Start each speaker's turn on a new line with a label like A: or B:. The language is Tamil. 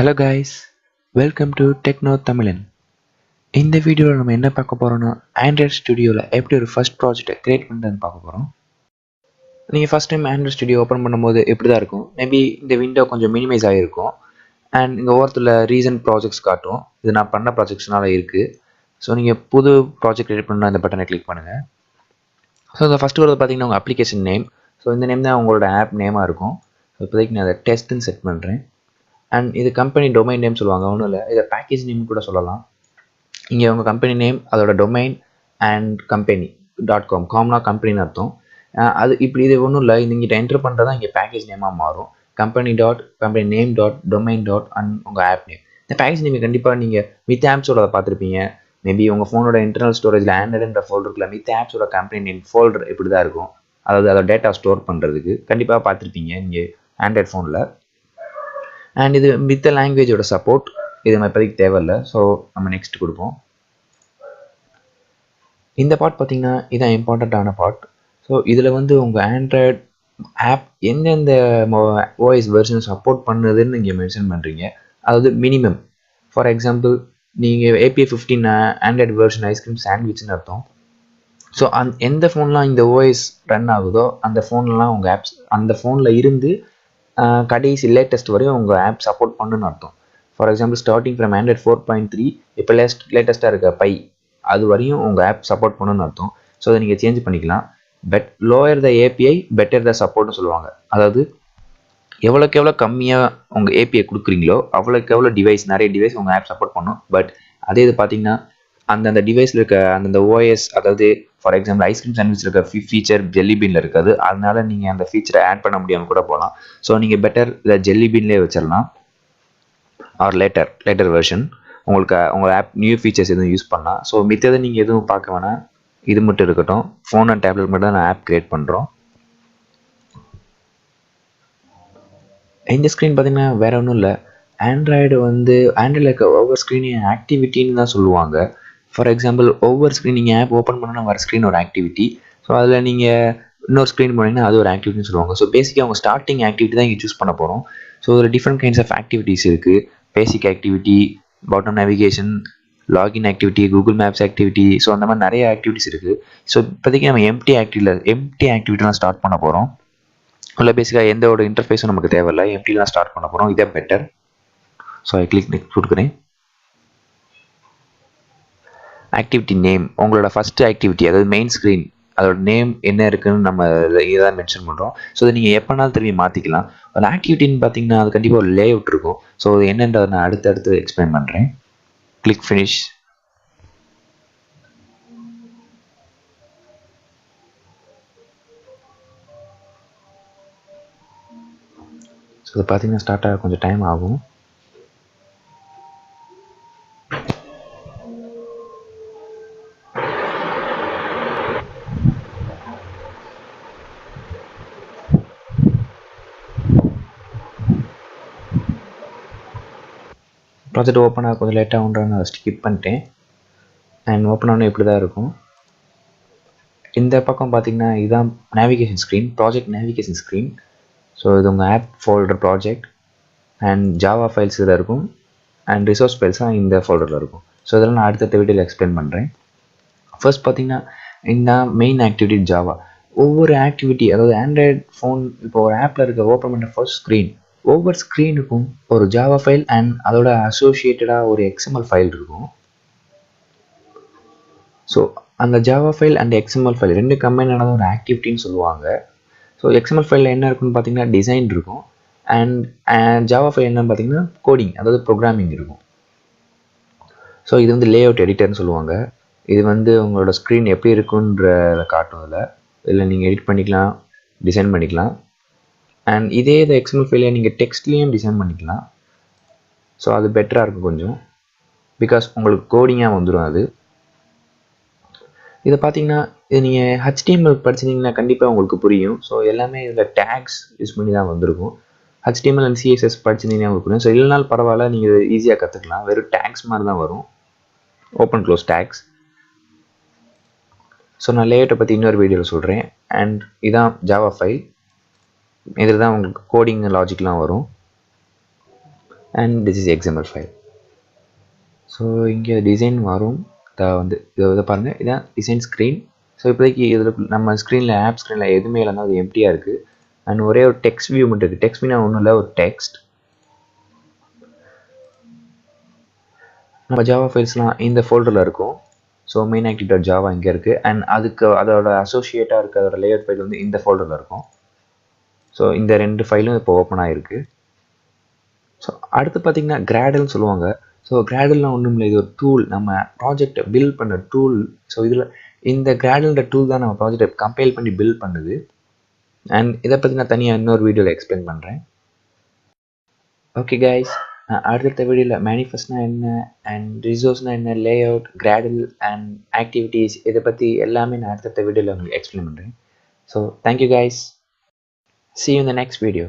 A: Hello guys, welcome to Techno Tamilan. இந்த வீடியோவில் நம்ம என்ன பார்க்க போகிறோம்னா ஆண்ட்ராய்ட் ஸ்டுடியோவில் எப்படி ஒரு ஃபர்ஸ்ட் ப்ராஜெக்டை க்ரியேட் பண்ணுறதுன்னு பார்க்க போகிறோம். நீங்கள் first time Android studio open பண்ணும்போது எப்படி தான் இருக்கும், மேபி இந்த விண்டோ கொஞ்சம் மினிமைஸ் ஆகிருக்கும். அண்ட் இங்கே ஓரத்தில் ரீசன்ட் ப்ராஜெக்ட்ஸ் காட்டும், இது நான் பண்ண ப்ராஜெக்ட்ஸ்னால இருக்குது. ஸோ நீங்கள் புது ப்ராஜெக்ட் க்ரியேட் பண்ணால் இந்த பட்டனை கிளிக் பண்ணுங்கள். ஸோ இந்த ஃபஸ்ட்டு வரது பார்த்தீங்கன்னா உங்கள் அப்ளிகேஷன் நேம். ஸோ இந்த நேம் தான் உங்களோட ஆப் நேமாக இருக்கும். ஸோ இப்போதைக்கு நான் அதை டெஸ்ட்டுன்னு செட் பண்ணுறேன். அண்ட் இது கம்பெனி டொமைன் நேம் சொல்லுவாங்க, ஒன்றும் இல்லை, இதை பேக்கேஜ் நேம் கூட சொல்லலாம். இங்கே உங்கள் கம்பெனி நேம், அதோட டொமைன் அண்ட் கம்பெனி .com, காம்னா கம்பெனின்னு அர்த்தம். அது இப்படி இது ஒன்றும் இல்லை, இங்கிட்ட என்டர் பண்ணுறதா இங்கே பேக்கேஜ் நேமாக மாறும். கம்பெனி நேம் டொமைன் அண்ட் உங்கள் ஆப் நேம். இந்த பேக்கேஜ் நேம் கண்டிப்பாக நீங்கள் மித் ஆப்ஸோட பார்த்துருப்பீங்க. மேபி உங்கள் ஃபோனோட இன்டர்னல் ஸ்டோரேஜில் ஆண்ட்ராய்டுன்ற ஃபோல்டருக்குள்ள மித் ஆப்ஸோட கம்பெனி நேம் ஃபோல்டர் இப்படி தான் இருக்கும். அதாவது அதோட டேட்டா ஸ்டோர் பண்ணுறதுக்கு கண்டிப்பாக பார்த்துருப்பீங்க நீங்கள் ஆண்ட்ராய்ட் ஃபோனில். அண்ட் இது மித்த லாங்குவேஜோட சப்போர்ட், இது நம்ம இப்போதைக்கு தேவையில்லை. ஸோ நம்ம நெக்ஸ்ட் கொடுப்போம். இந்த பார்ட் பார்த்தீங்கன்னா இதான் இம்பார்ட்டண்ட்டான பார்ட். ஸோ இதில் வந்து உங்கள் ஆண்ட்ராய்ட் ஆப் எந்தெந்த ஓஎஸ் வெர்ஷன் சப்போர்ட் பண்ணுதுன்னு இங்கே மென்ஷன் பண்ணுறீங்க. அதாவது மினிமம். ஃபார் எக்ஸாம்பிள் நீங்கள் API 15 ஆண்ட்ராய்டு வெர்ஷன் ஐஸ்கிரீம் சாண்ட்விச்னு அர்த்தம். ஸோ எந்த ஃபோன்லாம் இந்த ஓஎஸ் ரன் ஆகுதோ அந்த ஃபோன்லாம் உங்கள் ஆப்ஸ் அந்த ஃபோனில் இருந்து கடைசி லேட்டஸ்ட் வரையும் உங்கள் ஆப் சப்போர்ட் பண்ணுன்னு அர்த்தம். For example starting from Android 4.3 இப்போ லேட்டஸ்ட்டாக இருக்க பை அது வரையும் உங்கள் ஆப் சப்போர்ட் பண்ணணும்னு அர்த்தம். ஸோ அதை நீங்கள் சேஞ்ச் பண்ணிக்கலாம். But lower the API better the சப்போர்ட்னு சொல்லுவாங்க. அதாவது எவ்வளோக்கு எவ்வளோ கம்மியாக உங்கள் ஏபிஐ கொடுக்குறீங்களோ அவ்வளோக்கு எவ்வளோ நிறைய டிவைஸ் உங்கள் ஆப் சப்போர்ட் பண்ணும். பட் அதே இது பார்த்தீங்கன்னா அந்தந்த டிவைஸில் இருக்க அந்தந்த ஓஎஸ், அதாவது ஃபார் எக்ஸாம்பிள் ஐஸ்கிரீம் சாண்ட்விச் இருக்க ஃபீச்சர் ஜெல்லி பீனில் இருக்காது, அதனால நீங்கள் அந்த ஃபீச்சரை ஆட் பண்ண முடியாமல் கூட போகலாம். ஸோ நீங்கள் பெட்டர் இதை ஜெல்லி பீன்லேயே வச்சிடலாம். ஆர் லேட்டர் வெர்ஷன் உங்களுக்கு உங்கள் ஆப் நியூ ஃபீச்சர்ஸ் எதுவும் யூஸ் பண்ணலாம். ஸோ மித்ததை நீங்கள் எதுவும் பார்க்க வேணாம், இது மட்டும் இருக்கட்டும். ஃபோன் அண்ட் டேப்லெட் மட்டும் தான் நான் ஆப் கிரியேட் பண்ணுறோம். இந்த ஸ்க்ரீன் பார்த்தீங்கன்னா வேறு ஒன்றும் இல்லை, ஆண்ட்ராய்டில் இருக்க ஒவ்வொரு ஸ்க்ரீனையும் ஆக்டிவிட்டின்னு தான் சொல்லுவாங்க. ஃபார் எக்ஸாம்பிள் ஒவ்வொரு ஸ்க்ரீன் நீங்கள் ஆப் ஓப்பன் பண்ணால் வர ஸ்க்ரீன் ஒரு ஆக்டிவிட்டி. ஸோ அதில் நீங்கள் இன்னொரு ஸ்க்ரீன் போனீங்கன்னா அது ஒரு ஆக்டிவிட்டின்னு சொல்லுவாங்க. ஸோ பேசிக்காக அவங்க ஸ்டார்டிங் ஆக்டிவிட்டி தான் இங்கே சூஸ் பண்ண போகிறோம். ஸோ ஒரு டிஃப்ரெண்ட் கைண்ட்ஸ் ஆஃப் ஆக்டிவிட்டிஸ் இருக்குது. Basic activity, bottom navigation, login activity, Google maps activity. So அந்த மாதிரி நிறைய ஆக்டிவிட்டிஸ் இருக்குது. ஸோ இப்போதைக்கு நம்ம எம்டி ஆக்டிவிட்டிலாம் ஸ்டார்ட் பண்ண போகிறோம். இல்லை பேசிக்காக எந்த ஒரு இன்டர்ஃபேஸும் நமக்கு தேவையில்லை, எம்டிலாம் ஸ்டார்ட் பண்ண போகிறோம். இதே better. So I click next கொடுக்குறேன். ஆக்டிவிட்டி நேம், உங்களோட ஃபஸ்ட்டு ஆக்டிவிட்டி, அதாவது மெயின் ஸ்க்ரீன், அதோட நேம் என்ன இருக்குன்னு நம்ம இதான் மென்ஷன் பண்ணுறோம். ஸோ அதை நீங்கள் எப்போனாலும் திரும்பி மாற்றிக்கலாம். ஒரு ஆக்டிவிட்டின்னு பார்த்தீங்கன்னா அது கண்டிப்பாக ஒரு லே அவுட் இருக்கும். ஸோ அது என்னன்றதை நான் அடுத்தடுத்து எக்ஸ்பிளைன் பண்ணுறேன். Click finish. ஸோ அது பார்த்தீங்கன்னா ஸ்டார்ட் ஆக கொஞ்சம் டைம் ஆகும். ப்ராஜெக்ட் ஓப்பன் ஆக கொஞ்சம் லேட்டாக ஆகுன்றான்னு அதை ஸ்கிப் பண்ணிட்டேன். அண்ட் ஓப்பன் ஆகணும் இப்படி தான் இருக்கும். இந்த பக்கம் பார்த்தீங்கன்னா இதுதான் navigation screen, project navigation screen. So இது உங்கள் app folder project and Java files இதில் இருக்கும். அண்ட் ரிசோர்ஸ் ஃபைல்ஸாக இந்த ஃபோல்டரில் இருக்கும். ஸோ இதெல்லாம் நான் அடுத்த வீடியோவில் எக்ஸ்பிளைன் பண்ணுறேன். ஃபர்ஸ்ட் பார்த்தீங்கன்னா இந்த மெயின் ஆக்டிவிட்டி ஜாவா. ஒவ்வொரு ஆக்டிவிட்டி, அதாவது ஆண்ட்ராய்ட் ஃபோன் இப்போ ஒரு ஆப்பில் இருக்க ஓப்பன் பண்ணுற ஃபர்ஸ்ட் ஸ்க்ரீன், ஒவ்வொரு ஸ்க்ரீனுக்கும் ஒரு ஜாவா ஃபைல் அண்ட் அதோட அசோசியேட்டடாக ஒரு XML ஃபைல் இருக்கும். ஸோ அந்த Java file and XML file ரெண்டு கம்பைன் ஆனது ஒரு ஆக்டிவிட்டின்னு சொல்லுவாங்க. ஸோ XML ஃபைலில் என்ன இருக்குன்னு பார்த்தீங்கன்னா டிசைன் இருக்கும். அண்ட் ஜாவா ஃபைல் என்னன்னு பார்த்தீங்கன்னா கோடிங், அதாவது ப்ரோக்ராமிங் இருக்கும். ஸோ இது வந்து லே அவுட் எடிட்டர்னு சொல்லுவாங்க. இது வந்து உங்களோட ஸ்க்ரீன் எப்படி இருக்குன்றத காட்டும். இதில் நீங்கள் எடிட் பண்ணிக்கலாம், டிசைன் பண்ணிக்கலாம். அண்ட் இதே இது XML ஃபைலை நீங்கள் டெக்ஸ்ட்லேயும் டிசைன் பண்ணிக்கலாம். ஸோ அது பெட்டராக இருக்கும் கொஞ்சம், பிகாஸ் உங்களுக்கு கோடிங்காக வந்துடும் அது. இதை பார்த்தீங்கன்னா இது நீங்கள் HTML படிச்சிங்கன்னா கண்டிப்பாக உங்களுக்கு புரியும். ஸோ எல்லாமே இதில் டேக்ஸ் யூஸ் பண்ணி தான் வந்திருக்கும். HTML அண்ட் CSS படிச்சிங்கன்னா உங்களுக்கு புரியும். ஸோ இல்லைனாலும் பரவாயில்ல, நீங்கள் இதை ஈஸியாக கற்றுக்கலாம். வெறும் டேக்ஸ் மாதிரி தான் வரும், ஓப்பன் க்ளோஸ் டேக்ஸ். ஸோ நான் லேஅவுட்டை பற்றி இன்னொரு வீடியோவில் சொல்கிறேன். அண்ட் இதான் ஜாவா ஃபைல், இதில் தான் உங்களுக்கு கோடிங் லாஜிக்லாம் வரும். And this is XML file. So இங்கே டிசைன் வரும். வந்து இதை பாருங்கள், இதான் டிசைன் ஸ்க்ரீன். ஸோ இப்போதைக்கு இதில் நம்ம ஸ்க்ரீனில் ஆப் ஸ்க்ரீனில் எதுவுமே இல்லைனா அது எம்டியாக இருக்குது. அண்ட் ஒரே ஒரு டெக்ஸ்ட் வியூ மட்டும் இருக்குது. டெக்ஸ்ட் வியூனா ஒன்றும் இல்லை, ஒரு டெக்ஸ்ட். நம்ம ஜாவா ஃபைல்ஸ்லாம் இந்த ஃபோல்டரில் இருக்கும். ஸோ மெயின் ஆக்டிவிட்டி ஜாவா இங்கே இருக்குது. அண்ட் அதுக்கு அதோட அசோசியேட்டாக இருக்க அதோட லேயர் ஃபைல் வந்து இந்த ஃபோல்டரில் இருக்கும். ஸோ இந்த 2 ஃபைலும் இப்போ ஓப்பன் ஆகிருக்கு. ஸோ அடுத்து பார்த்தீங்கன்னா கிராடல்னு சொல்லுவாங்க. ஸோ கிராடல்னால் ஒன்றும் இல்லை, இது ஒரு டூல், நம்ம ப்ராஜெக்டை பில்ட் பண்ண டூல். ஸோ இதில் இந்த கிராடல்ன்ற டூல் தான் நம்ம ப்ராஜெக்டை கம்பைல் பண்ணி பில்ட் பண்ணுது. அண்ட் இதை பற்றி நான் தனியாக இன்னொரு வீடியோவில் எக்ஸ்பிளைன் பண்ணுறேன். ஓகே கைஸ், அடுத்த வீடியோவில் மேனிஃபெஸ்ட்னா என்ன அண்ட் ரிசோர்ஸ்னால் என்ன, lay out, cradle and activities, இதை பற்றி எல்லாமே நான் அடுத்த வீடியோவில் உங்களுக்கு எக்ஸ்பிளைன் பண்ணுறேன். So thank you guys, see you in the next video.